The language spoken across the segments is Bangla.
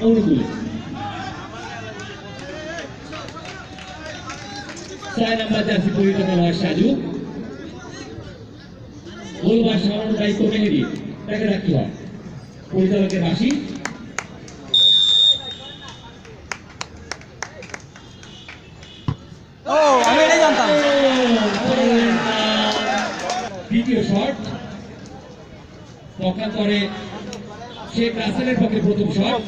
অনুকূলে 6 নম্বর জার্সি পরিহিত খেলোয়াড় সাজু, গোলবার সামনের দায়িত্ব মেহেদি, তাকে রাখতে হয় পরিচালকের হাসি। দ্বিতীয় শট পক্ষান্তরে শেখ রাসেলের পক্ষে প্রথম শট।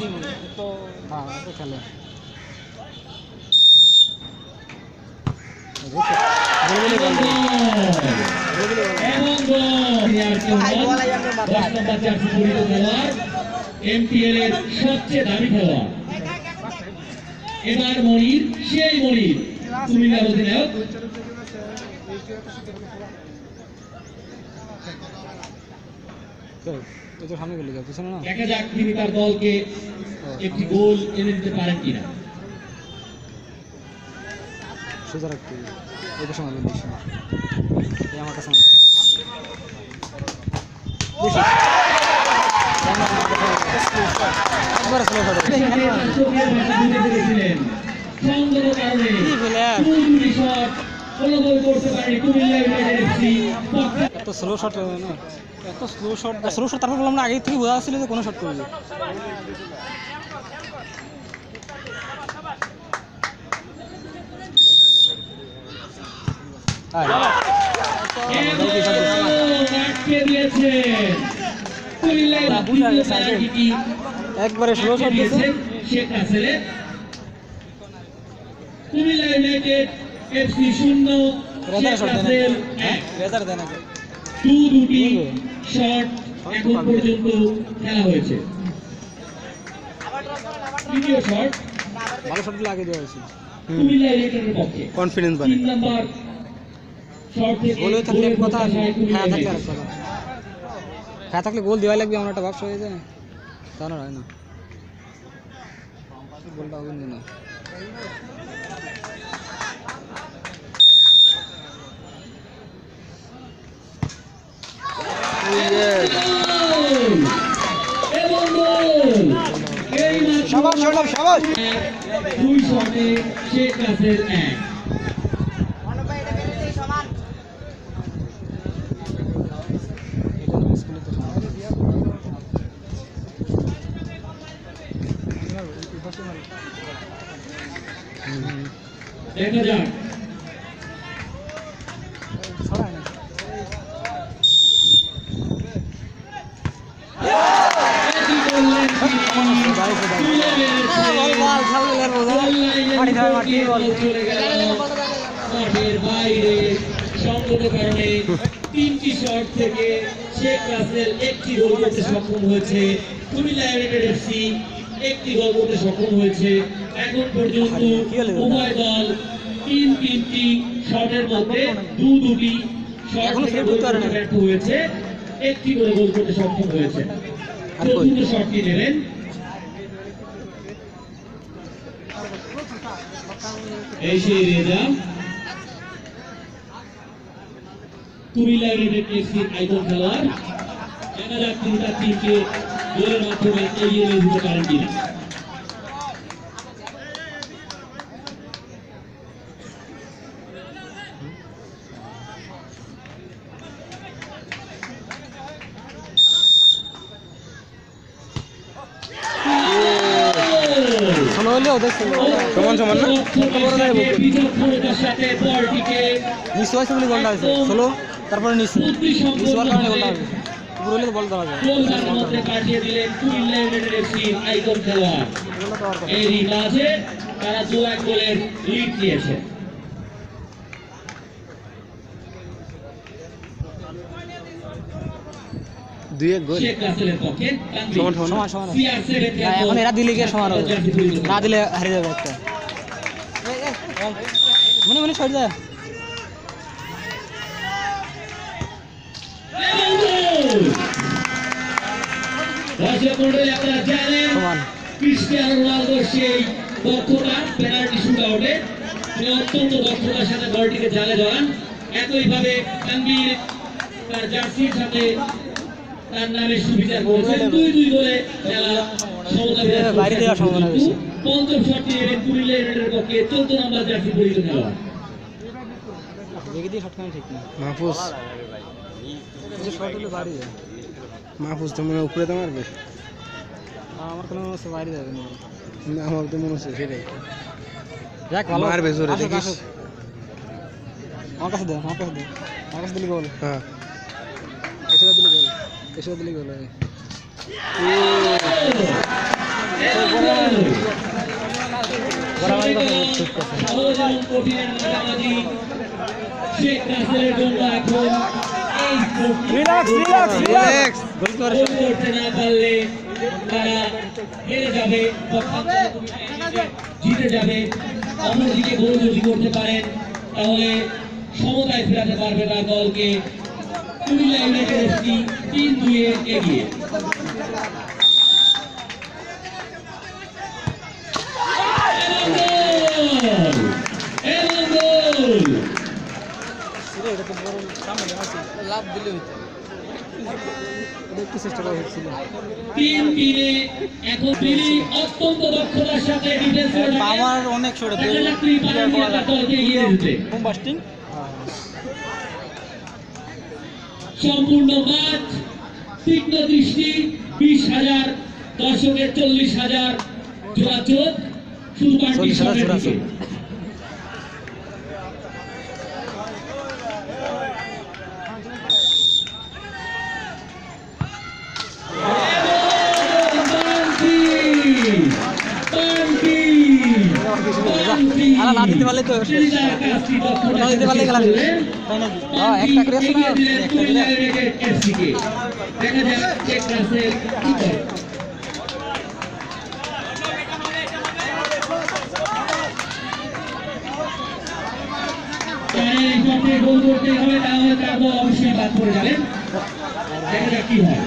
এমপিএল এর সবচেয়ে দামি খেলোয়াড় এবার মনির, সেই মনির কুমিল্লার অধিনায়ক। দেখা যাক তিনি তার দলকে একটি গোল এনে দিতে পারেন কিনা। তারপর বললাম না আগে থেকে বোঝা ছিল যে কোনো শট করবে। একবারে স্লো শট দিয়েছে শেখ রাসেল। Comilla united FC 0, Sheikh Russel 1। দুটি শট এখন পর্যন্ত খেলা হয়েছে। তৃতীয় শট ভালো শটগুলো আগে দেওয়া হয়েছিল কুমিল্লা ইউনাইটেডের পক্ষে, কনফিডেন্স 3 নম্বর শট থেকে গোল থাকলে এক কথা, হ্যাঁ থাকলে আরেক কথা। হ্যাঁ থাকলে গোল দেওয়া লাগবে এমন একটা ভাবসা হয়ে যায়, তা না হয় না, গোলটা হবে না। দুই শটে শেখ রাসেল 1। দেখা যাক মাঠের বাইরে সংগত কারণে 3টি শট থেকে শেখ রাসেল 1টি গোল করতে সক্ষম হয়েছে। কুমিল্লা ইউনাইটেড এফসি 1টি গোল করতে সক্ষম হয়েছে। এখন পর্যন্ত উভয় দল 3টি শটের মধ্যে 2টি শট ব্যর্থ হয়েছে, 1টি করে গোল করতে সক্ষম হয়েছে। চতুর্থ শটটি নেবেন এই সেই রেজা, কুমিল্লা ইউনাইটেড এফসির আইকন খেলোয়াড়। দেখা যাক তিনি তার টিমকে গোলের মাধ্যমে এগিয়ে নিয়ে যেতে পারেন কিনা। সমান সমান না, ষোলো তারপরে বল দেওয়া যায়। তারা 2-1 গোলের লিড দিয়েছে। এখন এরা দিলে গিয়ে সমান হবে, না দিলে হারিয়ে যাবে একটা। মনে মনে সরে যায়। ক্রিস্টিয়ানো রোনালদো সেই দক্ষতা পেনাল্টি শুটআউটে তিনি অত্যন্ত দক্ষতার সাথে বলটিকে জালে ধরান। একইভাবে তানভীর তার জার্সির সাথে তার নামে সুবিচার করেছেন 2-2 গোলে খেলা সমতা বিরাজ করছে। বাইরে দেওয়ার সম্ভাবনা বেশি। পঞ্চম শটটি নেবেন কুমিল্লা ইউনাইটেডের পক্ষে 14 নম্বর জার্সি পরিহিত খেলোয়াড় দেখে দিয়ে শটখানে ঠিক না মাহফুজ শট হলে বাড়ি যায় মাহফুজ তো মনে হয় উপরে তো মারবে আমার কোনো মনে হচ্ছে বাইরে যাবে না না, আমার তো মনে হচ্ছে সেটাই যাক ভালো মারবে জোরে, আসুক, দেখিস। আসুক। আমার কাছে দে আমার কাছে দে আমার কাছে দিলে গোল হ্যাঁ এসে দিলে গোল এসে দিলে গোল বরাবরই কথা ঠিক কথা সহজ এবং কঠিনের মাঝামাঝি শেখ রাসেলের জন্য এখন এই রিল্যাক্স রিল্যাক্স রিল্যাক্স গোল করে গোল করতে না পারলে তারা হেরে যাবে জিতে যাবে অন্যদিকে গোল যদি করতে পারেন তাহলে সমতায় ফেরাতে পারবে তার দলকে কুমিল্লা ইউনাইটেড এফসি 3-2 এগিয়ে এবং গোল এটা তো বড় সামনে আছে লাভ দিলে হইতো একটু চেষ্টা করা হচ্ছিল 3-3 এখন তিনি অত্যন্ত দক্ষতার সাথে ডিফেন্স করে পাওয়ার অনেক ছোট দলকে এগিয়ে দিতে হোম বাস্টিং সম্পূর্ণ মাঠ তীক্ষ্ণ দৃষ্টি 20,000 দর্শকের 40,000 জোড়া চোখ শুধু পার্টি 40,000 শটের জোড়া দিকে চোখ। আরে না দিতে পারলে তো না দিতে পারলে খেলা শেষ। তাই নাকি? হ্যাঁ, একটা করে আছে না? একটা দিলে। দেখা যাক শেখ রাসেল কি করে। তার এই পথে গোল করতে হবে তাহলে তার দল অবশ্যই বাদ পড়ে যাবেন দেখা যাক কি হয়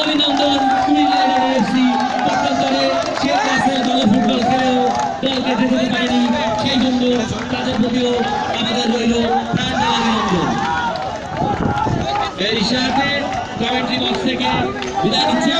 অভিনন্দন কুমিল্লা এফসি পক্ষান্তরে শেখ রাসেল ভালো ফুটবল খেলেও দলকে যেতে পারেনি সেই জন্য তাদের প্রতিও আমাদের রইল প্রাণ অভিনন্দন এর সাথে কমেন্ট্রি বক্স থেকে বিদায় নিচ্ছে